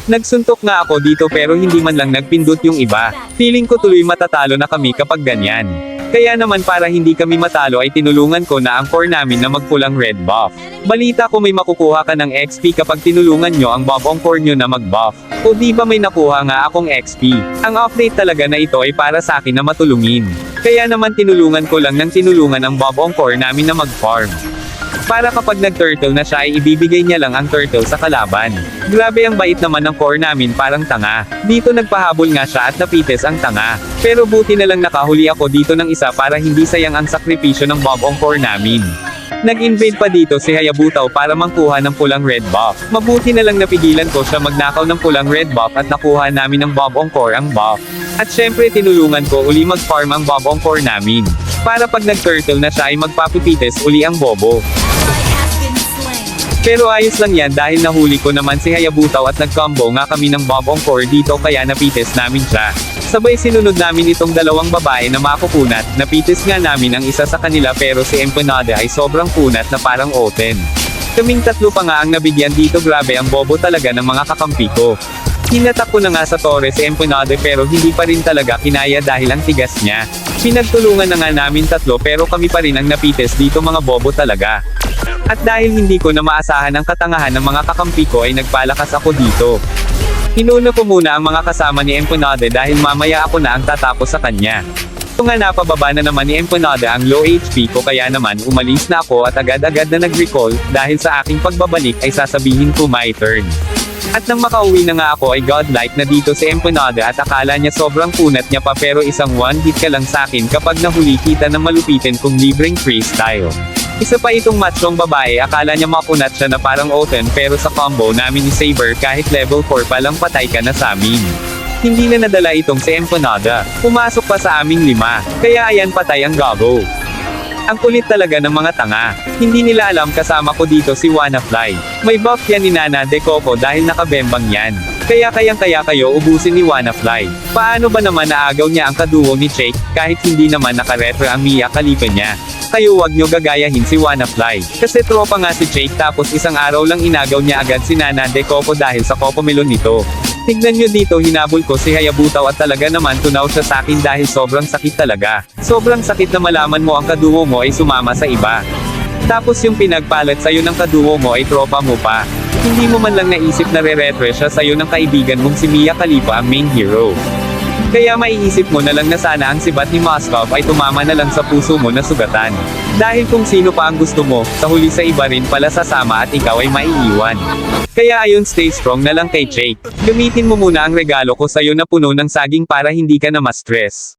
Nagsuntok nga ako dito pero hindi man lang nagpindot yung iba. Feeling ko tuloy matatalo na kami kapag ganyan. Kaya naman para hindi kami matalo ay tinulungan ko na ang core namin na magpulang red buff. Balita ko may makukuha ka ng XP kapag tinulungan nyo ang bobong core nyo na mag-buff. O di ba may nakuha nga akong XP? Ang update talaga na ito ay para sa akin na matulungin. Kaya naman tinulungan ko lang ng tinulungan ang bobong core namin na mag-farm. Para kapag nag-turtle na siya ay ibibigay niya lang ang turtle sa kalaban. Grabe ang bait naman ng core namin, parang tanga. Dito nagpahabol nga siya at napites ang tanga. Pero buti na lang nakahuli ako dito ng isa para hindi sayang ang sakripisyo ng bobong core namin. Nag-invade pa dito si Hayabutaw para mangkuha ng pulang red buff. Mabuti na lang napigilan ko siya magnakaw ng pulang red buff at nakuha namin ng bobong core ang buff. At syempre tinulungan ko uli mag-farm ang bobong core namin. Para pag nag-turtle na siya ay magpapipites uli ang bobo. Pero ayos lang yan dahil nahuli ko naman si Hayabutaw at nag-combo nga kami ng bobong core dito kaya napites namin siya. Sabay sinunod namin itong dalawang babae na makukunat, napites nga namin ang isa sa kanila pero si Empanada ay sobrang kunat na parang oten. Kaming tatlo pa nga ang nabigyan dito, grabe ang bobo talaga ng mga kakampi ko. Hinatak ko na nga sa Torres Empanada pero hindi pa rin talaga kinaya dahil ang tigas niya. Pinagtulungan na nga namin tatlo pero kami pa rin ang napites dito, mga bobo talaga. At dahil hindi ko na maasahan ang katangahan ng mga kakampi ko ay nagpalakas ako dito. Hinuna ko muna ang mga kasama ni Empanada dahil mamaya ako na ang tatapos sa kanya. Ito nga napababa na naman ni Empanada ang low HP ko kaya naman umalis na ako at agad-agad na nag-recall dahil sa aking pagbabalik ay sasabihin ko my turn. At nang makauwi na nga ako ay godlike na dito si Empanada at akala niya sobrang kunat niya pa pero isang one hit ka lang sakin kapag nahuli kita ng malupitin kong libreng freestyle. Isa pa itong machong babae, akala niya makunat siya na parang oten pero sa combo namin ni Saber kahit level 4 pa lang patay ka na sa amin. Hindi na nadala itong si Empanada. Pumasok pa sa aming 5. Kaya ayan patay ang gago. Ang kulit talaga ng mga tanga. Hindi nila alam kasama ko dito si WannaFly. May buff yan ni Nana de Coco dahil nakabembang yan. Kaya kayang-kaya kayo ubusin ni WannaFly. Paano ba naman naagaw niya ang kaduo ni Jake, kahit hindi naman nakaretro ang Mia Khalifa niya? Kayo wag nyo gagayahin si WannaFly. Kasi tropa nga si Jake tapos isang araw lang inagaw niya agad si Nana de Coco dahil sa Cocomelon nito. Tignan nyo dito, hinabol ko si Hayabutaw at talaga naman tunaw siya sa akin dahil sobrang sakit talaga. Sobrang sakit na malaman mo ang kaduo mo ay sumama sa iba. Tapos yung pinagpalat sa'yo ng kaduo mo ay tropa mo pa. Hindi mo man lang naisip na re-retro siya sa'yo ng kaibigan mong si Mia Khalifa ang main hero. Kaya maiisip mo na lang na sana ang sibat ni Moscow ay tumama na lang sa puso mo na sugatan. Dahil kung sino pa ang gusto mo, sa huli sa iba rin pala sasama at ikaw ay maiiwan. Kaya ayun, stay strong na lang kay Jake. Gamitin mo muna ang regalo ko sa'yo na puno ng saging para hindi ka na ma-stress.